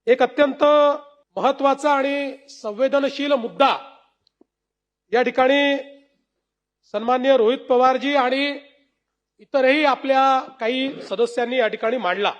एक अत्यंत महत्वाचा आणि संवेदनशील मुद्दा या ठिकाणी सन्माननीय रोहित पवारजी आणि इतरही आपल्या काही सदस्यांनी या ठिकाणी मांडला।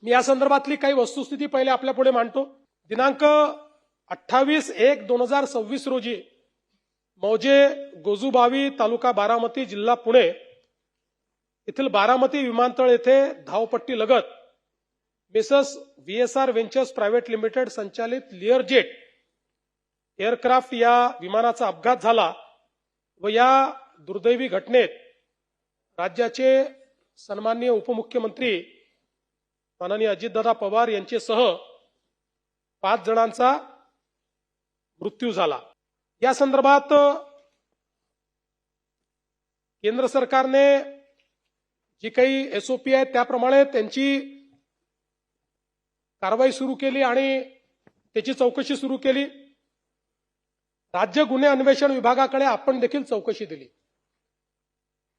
मी या संदर्भातली काही वस्तुस्थिती पहिले आपल्या पुढे मांडतो। दिनांक 28/1/2026 रोजी मौजे गोजूबावी तालुका बारामती जिल्हा पुणे येथील बारामती विमानतळ येथे धावपट्टी लगत Mrs VSR ventures private limited संचालित लिअरजेट एअरक्राफ्ट या विमानाचा अपघात झाला व या दुर्दैवी घटनेत राज्याचे सन्माननीय उपमुख्यमंत्री माननीय अजितदादा पवार यांच्यासह 5 जणांचा मृत्यू झाला। या संदर्भात केंद्र सरकारने जी काही SOP आहे त्याप्रमाणे त्यांची कारवाई सुरू केली आणि त्याची चौकशी सुरू केली। राज्य गुन्हे अन्वेषण विभागाकडे आपण देखील चौकशी दिली।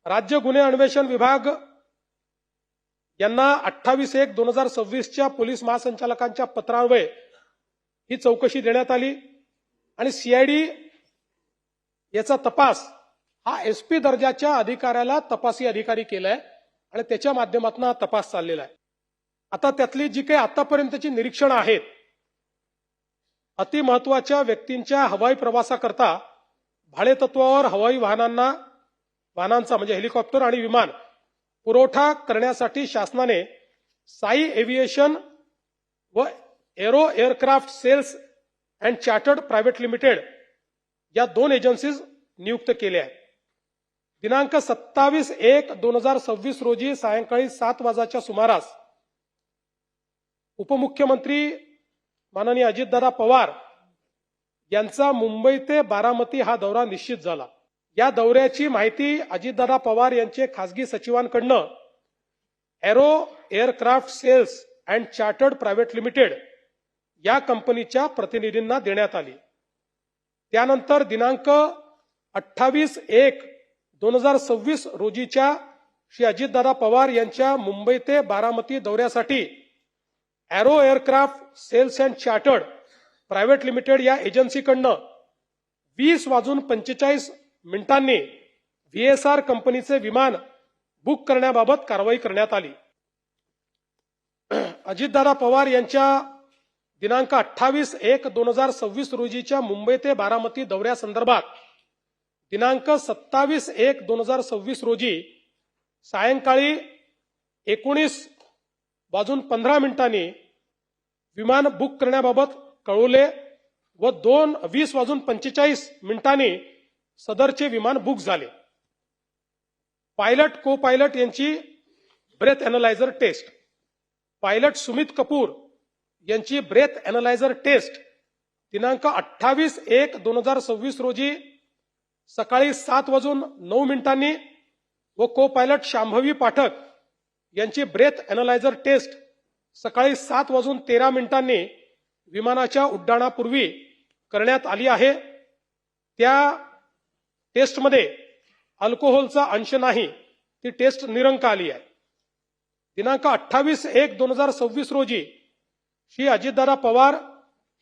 राज्य गुन्हे अन्वेषण विभाग यांना 28/1/2026 च्या पोलीस महासंचालकांच्या पत्रान्वये ही चौकशी देण्यात आली आणि CID याचा तपास हा SP दर्जाच्या अधिकाऱ्याला तपासी अधिकारी केलाय आणि त्याच्या माध्यमातून हा तपास चाललेला आहे। आता त्यातली जी काही आतापर्यंतची निरीक्षण आहेत, अति महत्वाच्या व्यक्तींच्या हवाई प्रवासाकरता भाडेतत्वावर हवाई वाहनांचा म्हणजे हेलिकॉप्टर आणि विमान पुरवठा करण्यासाठी शासनाने साई एव्हिएशन व aero aircraft sales and chartered private limited या 2 एजन्सीज नियुक्त केल्या आहेत। दिनांक 27/1/2026 रोजी सायंकाळी 7 वाजताच्या सुमारास उपमुख्यमंत्री माननीय अजितदादा पवार यांचा मुंबई ते बारामती हा दौरा निश्चित झाला। या दौऱ्याची माहिती अजितदादा पवार यांचे खासगी सचिवांकडून aero aircraft sales and chartered private limited या कंपनीच्या प्रतिनिधींना देण्यात आली। त्यानंतर दिनांक 28/1/2026 रोजीच्या श्री अजितदादा पवार यांच्या मुंबई ते बारामती दौऱ्यासाठी aero aircraft sales and chartered private limited या एजन्सीकडून 20:45 VSR कंपनीचे विमान बुक करण्याबाबत कारवाई करण्यात आली। अजितदादा पवार यांच्या दिनांक 28/1/2026 रोजीच्या मुंबई ते बारामती दौऱ्यासंदर्भात दिनांक 27/1/2026 रोजी सायंकाळी 19:15 विमान बुक करण्याबाबत कळवले व 20:45 सदरचे विमान बुक झाले। पायलट को पायलट यांची breath analyser test, pilot Sumit Kapoor यांची ब्रेथ एनालायझर टेस्ट दिनांक 28/1/2026 रोजी सकाळी 7:09 व को पायलट शांभवी पाठक यांची ब्रेथ एनालायझर टेस्ट सकाळी 7:13 विमानाच्या उड्डाणापूर्वी करण्यात आली आहे। त्या टेस्टमध्ये अल्कोहोलचा अंश नाही, ती टेस्ट निरंक आली आहे। दिनांक 28/1/2026 रोजी श्री अजितदादा पवार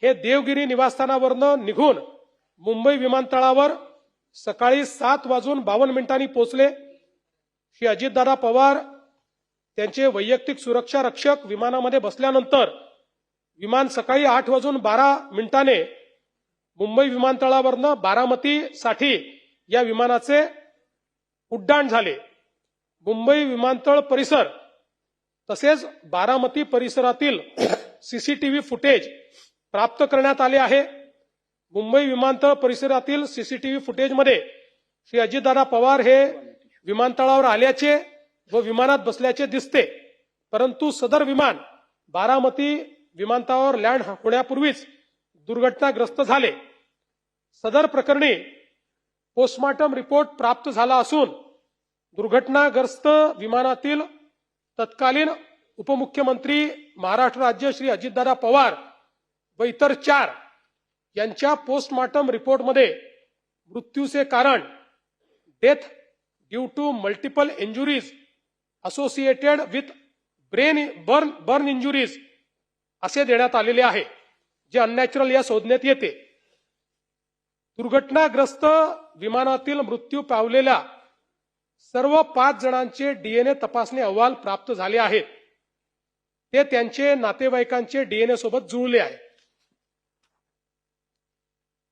हे देवगिरी निवासस्थानावरून निघून मुंबई विमानतळावर सकाळी 7:52 पोहोचले। श्री अजितदादा पवार त्यांचे वैयक्तिक सुरक्षा रक्षक विमानामध्ये बसल्यानंतर विमान सकाळी 8:12 मुंबई विमानतळावरून बारामतीसाठी या विमानाचे उड्डाण झाले। मुंबई विमानतळ परिसर तसेच बारामती परिसरातील CCTV फुटेज प्राप्त करण्यात आले आहे। मुंबई विमानतळ परिसरातील CCTV फुटेजमध्ये श्री अजितदादा पवार हे विमानतळावर आल्याचे व विमानात बसल्याचे दिसते, परंतु सदर विमान बारामती विमानतळावर लँड होण्यापूर्वीच दुर्घटनाग्रस्त झाले। सदर प्रकरणी पोस्टमॉर्टम रिपोर्ट प्राप्त झाला असून दुर्घटनाग्रस्त विमानातील तत्कालीन उपमुख्यमंत्री महाराष्ट्र राज्य श्री अजितदादा पवार व इतर 4 यांच्या पोस्टमॉर्टम रिपोर्टमध्ये मृत्यूचे कारण death due to multiple injuries associated with brain burn injuries असे देण्यात आलेले आहे, जे अननॅचरल या संज्ञेत येते. दुर्घटनाग्रस्त विमानातील मृत्यू पावलेल्या सर्व 5 जणांचे डीएनए तपासणी अहवाल प्राप्त झाले आहेत. ते त्यांचे नातेवाईकांचे डीएनए सोबत जुळले आहे.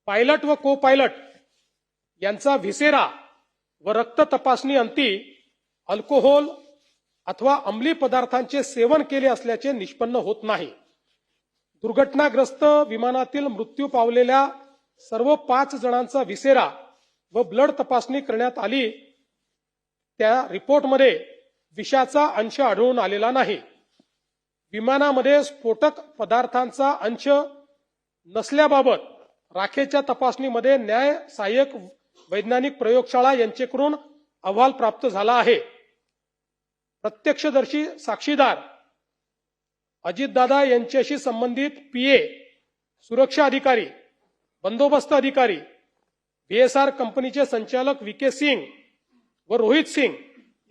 पायलट व को पायलट यांचा व्हिसेरा व रक्त तपासणी अंती अल्कोहोल अथवा अंमली पदार्थांचे सेवन केले असल्याचे निष्पन्न होत नाही. दुर्घटनाग्रस्त विमानातील मृत्यू पावलेल्या सर्व 5 जणांचा व्हिसेरा व ब्लड तपासणी करण्यात आली. त्या रिपोर्टमध्ये विषाचा अंश आढळून आलेला नाही. विमानामध्ये स्फोटक पदार्थांचा अंश नसल्याबाबत राखेच्या तपासणीमध्ये न्याय सहाय्यक वैज्ञानिक प्रयोगशाळा यांच्याकडून अहवाल प्राप्त झाला आहे. प्रत्यक्षदर्शी साक्षीदार अजितदादा यांच्याशी संबंधित पीए, सुरक्षा अधिकारी, बंदोबस्त अधिकारी, बीएसआर कंपनीचे संचालक व्हीके सिंग व रोहित सिंग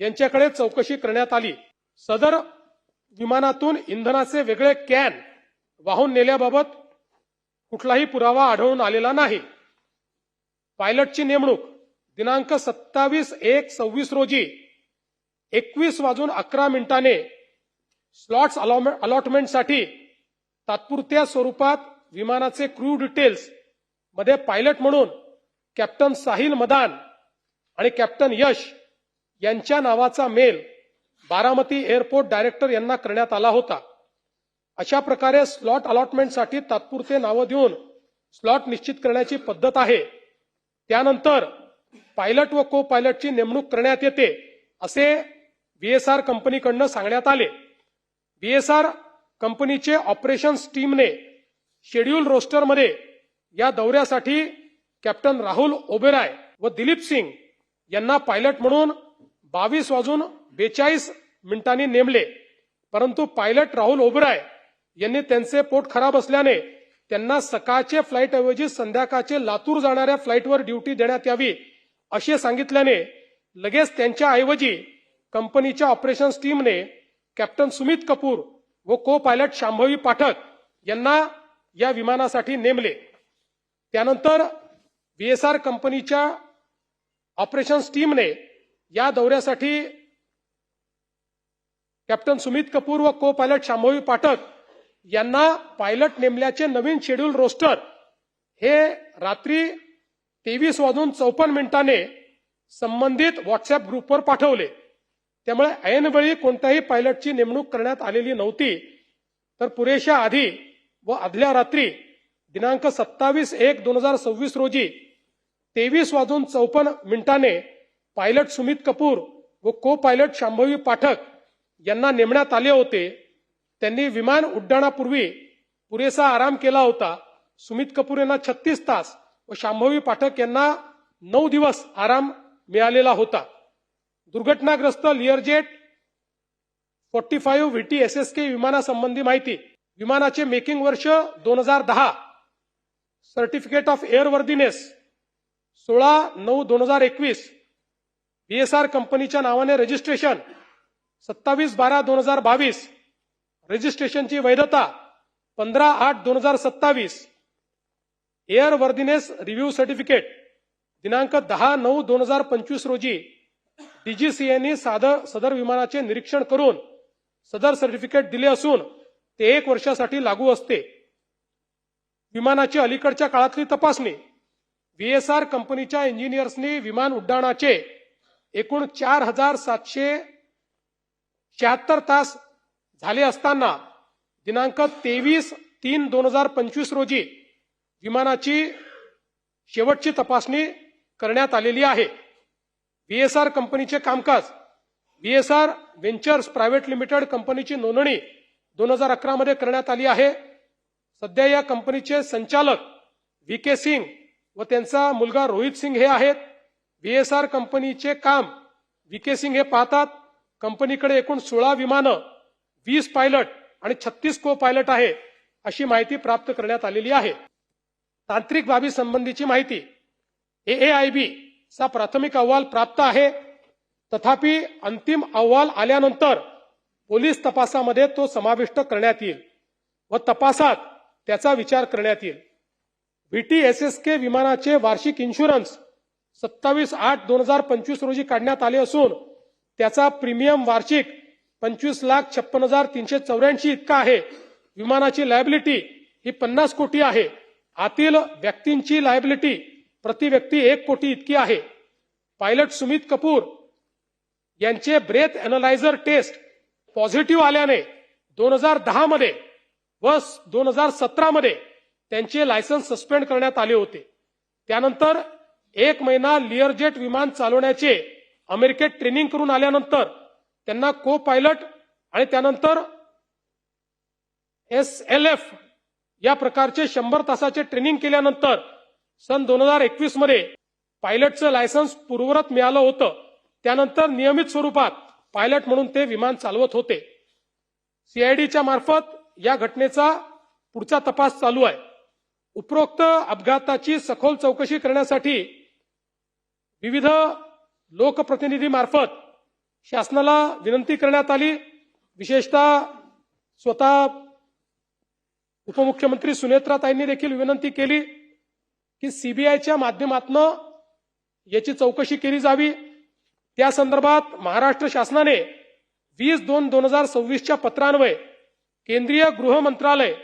यांच्याकडे चौकशी करण्यात आली. सदर विमानातून इंधनाचे वेगळे कॅन वाहून नेल्याबाबत कुठलाही पुरावा आढळून आलेला नाही. पायलटची नेमणूक दिनांक 27/1/26 रोजी 21:11 स्लॉट्स अलॉटमेंटसाठी तात्पुरत्या स्वरूपात विमानाचे क्रू डिटेल्स मध्ये पायलट म्हणून कॅप्टन साहिल मदान आणि कॅप्टन यश यांच्या नावाचा मेल बारामती एअरपोर्ट डायरेक्टर यांना करण्यात आला होता. अशा प्रकारे स्लॉट अलॉटमेंटसाठी तात्पुरते नावं देऊन स्लॉट निश्चित करण्याची पद्धत आहे. त्यानंतर पायलट व को पायलटची नेमणूक करण्यात येते असे बीएसआर कंपनीकडून सांगण्यात आले. बीएसआर कंपनीचे ऑपरेशन्स टीमने शेड्यूल रोस्टरमध्ये या दौऱ्यासाठी कॅप्टन राहुल ओबेराय व दिलीप सिंग यांना पायलट म्हणून 22:42 नेमले. परंतु पायलट राहुल ओबेराय यांनी त्यांचे पोट खराब असल्याने त्यांना सकाळचे फ्लाईटऐवजी संध्याकाळचे लातूर जाणाऱ्या फ्लाईटवर ड्युटी देण्यात यावी असे सांगितल्याने लगेच त्यांच्या ऐवजी कंपनीच्या ऑपरेशन्स टीमने कॅप्टन सुमित कपूर व को पायलट शांभवी पाठक यांना या विमानासाठी नेमले. त्यानंतर बीएसआर कंपनीच्या ऑपरेशन्स टीमने या दौऱ्यासाठी कॅप्टन सुमित कपूर व को पायलट शांभवी पाठक यांना पायलट नेमल्याचे नवीन शेड्यूल रोस्टर हे रात्री 23:54 संबंधित व्हॉट्सअप ग्रुपवर पाठवले. त्यामुळे ऐनवेळी कोणत्याही पायलटची नेमणूक करण्यात आलेली नव्हती. तर पुरेशा आधी व आदल्या रात्री दिनांक 27/1/2026 रोजी 23:54 पायलट सुमित कपूर व को पायलट शांभवी पाठक यांना नेमण्यात आले होते. त्यांनी विमान उड्डाणापूर्वी पुरेसा आराम केला होता. सुमित कपूर यांना 36 तास व शांभवी पाठक यांना 9 दिवस आराम मिळालेला होता. दुर्घटनाग्रस्त लिअरजेट 45 व्हीटी SSK विमानासंबंधी माहिती. विमानाचे मेकिंग वर्ष 2010, सर्टिफिकेट ऑफ एअरवर्दीनेस 16/9/2021, बीएसआर कंपनीच्या नावाने रजिस्ट्रेशन 27/12/2022, रजिस्ट्रेशनची वैधता 15/8/2027, एअरवर्दीनेस रिव्ह्यू सर्टिफिकेट दिनांक 10/9/2025 रोजी DGCAने सदर विमानाचे निरीक्षण करून सदर सर्टिफिकेट दिले असून ते 1 वर्षासाठी लागू असते. विमानाची अलीकडच्या काळातली तपासणी. बीएसआर कंपनीच्या इंजिनियर्सनी विमान उड्डाणाचे एकूण 4,776 तास झाले असताना दिनांक 23/3/2025 रोजी विमानाची शेवटची तपासणी करण्यात आलेली आहे. बीएसआर कंपनीचे कामकाज. बीएसआर व्हेंचर्स प्रायव्हेट लिमिटेड कंपनीची नोंदणी 2011 मध्ये करण्यात आली आहे. सध्या या कंपनीचे संचालक व्हीके सिंग व त्यांचा मुलगा रोहित सिंग हे आहेत. बीएसआर कंपनीचे काम व्हीके सिंग हे पाहतात. कंपनीकडे एकूण 16 विमानं, 20 पायलट आणि 36 को पायलट आहे अशी माहिती प्राप्त करण्यात आलेली आहे. तांत्रिक बाबी संबंधीची माहिती. AAIB चा प्राथमिक अहवाल प्राप्त आहे. तथापि अंतिम अहवाल आल्यानंतर पोलीस तपासामध्ये तो समाविष्ट करण्यात येईल. व तपासात त्याचा विचार करण्यात येईल. VTSSK विमानाचे वार्षिक इन्शुरन्स 27/8/2025 रोजी काढण्यात आले असून त्याचा प्रीमियम वार्षिक 25,56,384 इतका आहे. विमानाची लायबिलिटी ही 50 कोटी आहे. आतील व्यक्तींची लायबिलिटी प्रति व्यक्ती 1 कोटी इतकी आहे. पायलट सुमित कपूर यांचे ब्रेथ अॅनालायझर टेस्ट पॉझिटिव्ह आल्याने 2010 मध्ये व 2017 मध्ये त्यांचे लायसन्स सस्पेंड करण्यात आले होते. त्यानंतर 1 महिना लिअरजेट विमान चालवण्याचे अमेरिकेत ट्रेनिंग करून आल्यानंतर त्यांना को पायलट आणि त्यानंतर SLF या प्रकारचे 100 तासाचे ट्रेनिंग केल्यानंतर सन 2021 मध्ये पायलटचं लायसन्स पूर्ववत मिळालं होतं. त्यानंतर नियमित स्वरूपात पायलट म्हणून ते विमान चालवत होते. CIDच्या मार्फत या घटनेचा पुढचा तपास चालू आहे. उपरोक्त अपघाताची सखोल चौकशी करण्यासाठी विविध लोकप्रतिनिधीमार्फत शासनाला विनंती करण्यात आली. विशेषतः स्वतः उपमुख्यमंत्री सुनेत्राताईंनी देखील विनंती केली की CBIच्या माध्यमातून याची चौकशी केली जावी. त्या संदर्भात महाराष्ट्र शासनाने 20/2/2026च्या पत्रान्वये केंद्रीय गृह मंत्रालय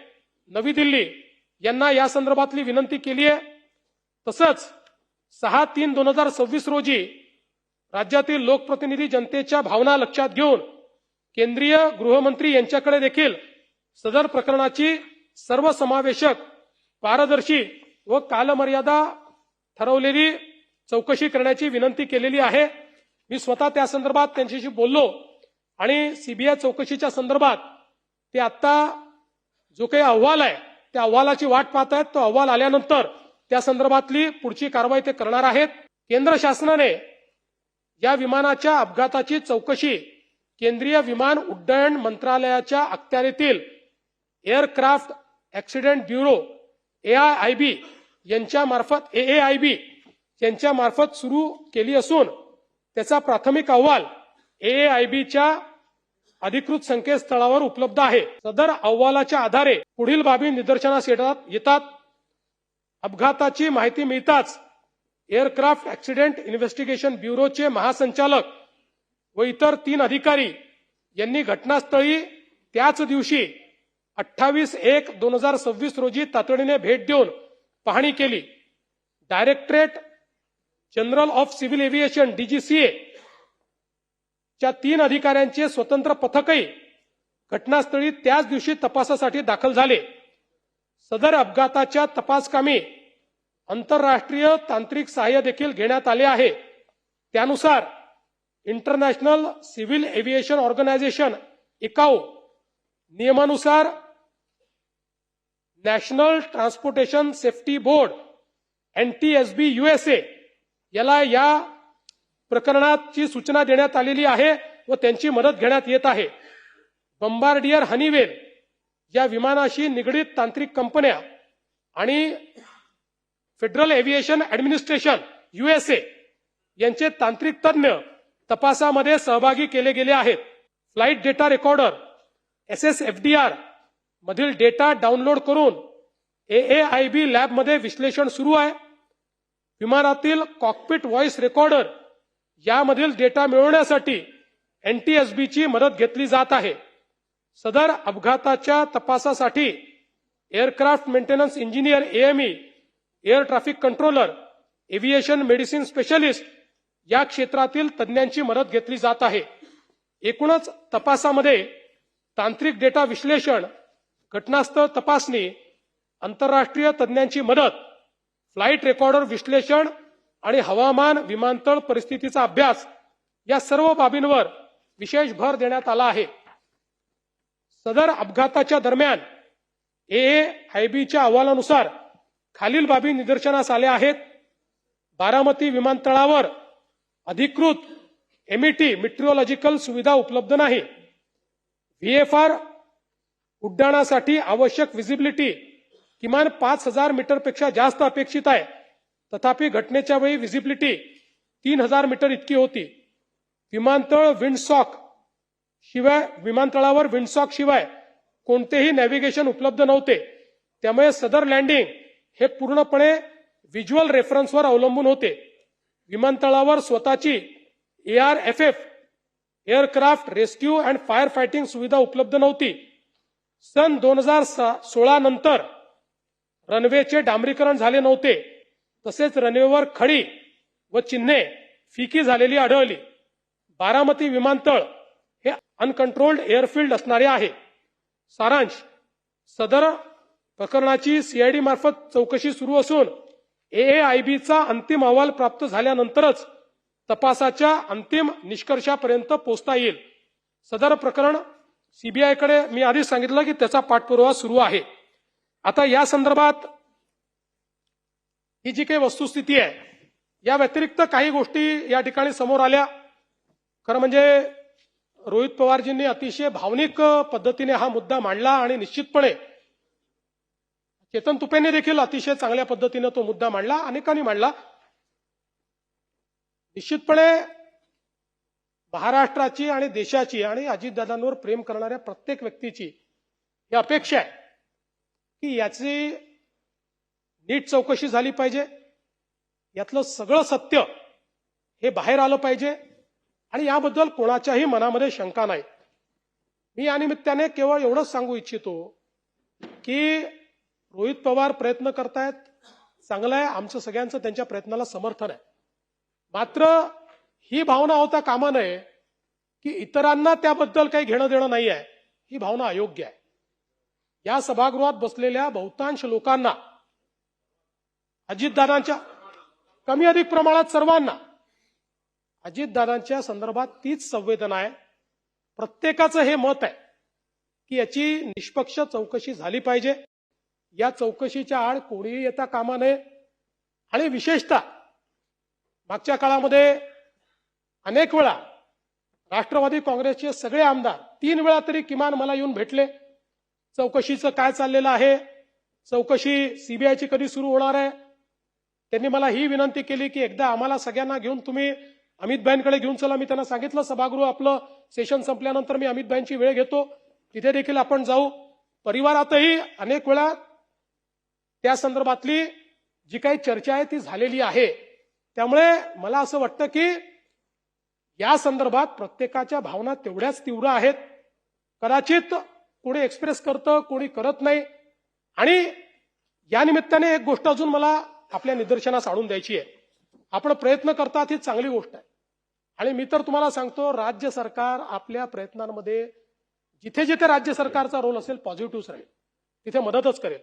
नवी दिल्ली यांना या संदर्भातली विनंती केली आहे. तसंच 6/3/2026 रोजी राज्यातील लोकप्रतिनिधी जनतेच्या भावना लक्षात घेऊन केंद्रीय गृहमंत्री यांच्याकडे देखील सदर प्रकरणाची सर्वसमावेशक, पारदर्शी व कालमर्यादा ठरवलेली चौकशी करण्याची विनंती केलेली आहे. मी स्वतः त्या संदर्भात त्यांच्याशी बोललो आणि CBI चौकशीच्या संदर्भात ते आता जो काही अहवाल आहे त्या अहवालाची वाट पाहत आहेत. तो अहवाल आल्यानंतर त्या संदर्भातली पुढची कारवाई ते करणार आहेत. केंद्र शासनाने या विमानाच्या अपघाताची चौकशी केंद्रीय विमान उड्डयन मंत्रालयाच्या अखत्यारीतील एअरक्राफ्ट ऍक्सिडेंट ब्युरो AIB यांच्या मार्फत सुरू केली असून त्याचा प्राथमिक अहवाल AIBच्या अधिकृत संकेतस्थळावर उपलब्ध आहे. सदर अहवालाच्या आधारे पुढील बाबी निदर्शनास येतात. अपघाताची माहिती मिळताच एअरक्राफ्ट ऍक्सिडेंट इन्व्हेस्टिगेशन ब्युरोचे महासंचालक व इतर 3 अधिकारी यांनी घटनास्थळी त्याच दिवशी 28/1/2026 रोजी तातडीने भेट देऊन पाहणी केली. Directorate general of civil aviation DGCA च्या 3 अधिकाऱ्यांचे स्वतंत्र पथकही घटनास्थळी त्याच दिवशी तपासासाठी दाखल झाले. सदर अपघाताच्या तपासकामी आंतरराष्ट्रीय तांत्रिक सहाय्य देखील घेण्यात आले आहे. त्यानुसार international civil aviation organisation ICAO नियमानुसार national transportation safety board NTSB USA याला या प्रकरणाची सूचना देण्यात आलेली आहे व त्यांची मदत घेण्यात येत आहे. बंबार्डियर हनीवेल या विमानाशी निगडीत तांत्रिक कंपन्या आणि फेडरल एव्हिएशन ऍडमिनिस्ट्रेशन USA यांचे तांत्रिक तज्ञ तपासामध्ये सहभागी केले गेले आहेत. फ्लाइट डेटा रेकॉर्डर SSFDR मधील डेटा डाउनलोड करून AIB लॅबमध्ये विश्लेषण सुरू आहे. विमानातील कॉकपिट व्हॉइस रेकॉर्डर यामधील डेटा मिळवण्यासाठी NTSBची मदत घेतली जात आहे. सदर अपघाताच्या तपासासाठी aircraft maintenance engineer AME, air traffic controller, aviation medicine specialist या क्षेत्रातील तज्ज्ञांची मदत घेतली जात आहे. एकूणच तपासामध्ये तांत्रिक डेटा विश्लेषण, घटनास्थळ तपासणी, आंतरराष्ट्रीय तज्ज्ञांची मदत, फ्लाइट रेकॉर्डर विश्लेषण आणि हवामान विमानतळ परिस्थितीचा अभ्यास या सर्व बाबींवर विशेष भर देण्यात आला आहे. सदर अपघाताच्या दरम्यान AIBच्या अहवालानुसार खालील बाबी निदर्शनास आल्या आहेत. बारामती विमानतळावर अधिकृत MET मेट्रोलॉजिकल सुविधा उपलब्ध नाही. VFR उड्डाणासाठी आवश्यक विजिबिलिटी किमान 5000 मीटरपेक्षा जास्त अपेक्षित आहे. तथापि घटनेच्या वेळी विजिबिलिटी 3000 मीटर इतकी होती. विमानतळावर विंडसॉक शिवाय कोणतेही नॅव्हिगेशन उपलब्ध नव्हते. त्यामुळे सदर लँडिंग हे पूर्णपणे व्हिज्युअल रेफरन्सवर अवलंबून होते. विमानतळावर स्वतःची ARFF aircraft rescue and fire fighting सुविधा उपलब्ध नव्हती. सन 2016 नंतर रनवेचे डांबरीकरण झाले नव्हते. तसेच रनवेवर खडी व चिन्हे फिकी झालेली आढळली. बारामती विमानतळ हे अनकंट्रोल्ड एअरफील्ड असणारे आहे. सारांश, सदर प्रकरणाची CID मार्फत चौकशी सुरू असून AAIBचा अंतिम अहवाल प्राप्त झाल्यानंतरच तपासाच्या अंतिम निष्कर्षापर्यंत पोहोचता येईल. सदर प्रकरण CBI कडे मी आधीच सांगितलं की त्याचा पाठपुरावा सुरू आहे. आता या संदर्भात ही जी काही वस्तुस्थिती आहे, या व्यतिरिक्त काही गोष्टी या ठिकाणी समोर आल्या. खरं म्हणजे रोहित पवारजींनी अतिशय भावनिक पद्धतीने हा मुद्दा मांडला आणि निश्चितपणे चेतन तुपेंनी देखील अतिशय चांगल्या पद्धतीने तो मुद्दा मांडला, अनेकांनी मांडला. निश्चितपणे महाराष्ट्राची आणि देशाची आणि अजितदादांवर प्रेम करणाऱ्या प्रत्येक व्यक्तीची ही अपेक्षा आहे की याची नीट चौकशी झाली पाहिजे. यातलं सगळं सत्य हे बाहेर आलं पाहिजे आणि याबद्दल कोणाच्याही मनामध्ये शंका नाही. मी या निमित्ताने केवळ एवढंच सांगू इच्छितो की रोहित पवार प्रयत्न करतायत, चांगलं आहे, आमचं सगळ्यांचं त्यांच्या प्रयत्नाला समर्थन आहे. मात्र ही भावना होता कामा नये की इतरांना त्याबद्दल काही घेणं देणं नाही आहे. ही भावना अयोग्य आहे. या सभागृहात बसलेल्या बहुतांश लोकांना, अजितदादांच्या कमी अधिक प्रमाणात सर्वांना अजितदादांच्या संदर्भात तीच संवेदना आहे. प्रत्येकाचं हे मत आहे की याची निष्पक्ष चौकशी झाली पाहिजे. या चौकशीच्या आड कोणीही येता कामा नये. आणि विशेषतः मागच्या काळामध्ये अनेक वेळा राष्ट्रवादी काँग्रेसचे सगळे आमदार 3 वेळा तरी किमान मला येऊन भेटले. चौकशीचं काय चाललेलं आहे, चौकशी CBIची कधी सुरू होणार आहे. त्यांनी मला ही विनंती केली की एकदा आम्हाला सगळ्यांना घेऊन तुम्ही अमितभाईंकडे घेऊन चला. मी त्यांना सांगितलं सभागृह आपलं सेशन संपल्यानंतर मी अमितभाईंची वेळ घेतो, तिथे देखील आपण जाऊ. परिवारातही अनेक वेळा त्या संदर्भातली जी काही चर्चा आहे ती झालेली आहे. त्यामुळे मला असं वाटतं की या संदर्भात प्रत्येकाच्या भावना तेवढ्याच तीव्र आहेत. कदाचित कोणी एक्सप्रेस करतं, कोणी करत नाही. आणि या निमित्ताने एक गोष्ट अजून मला आपल्या निदर्शनास आणून द्यायची आहे. आपण प्रयत्न करतात ही चांगली गोष्ट आहे. आणि मी तर तुम्हाला सांगतो, राज्य सरकार आपल्या प्रयत्नांमध्ये जिथे जिथे राज्य सरकारचा रोल असेल पॉझिटिव्ह राहील, तिथे मदतच करेल.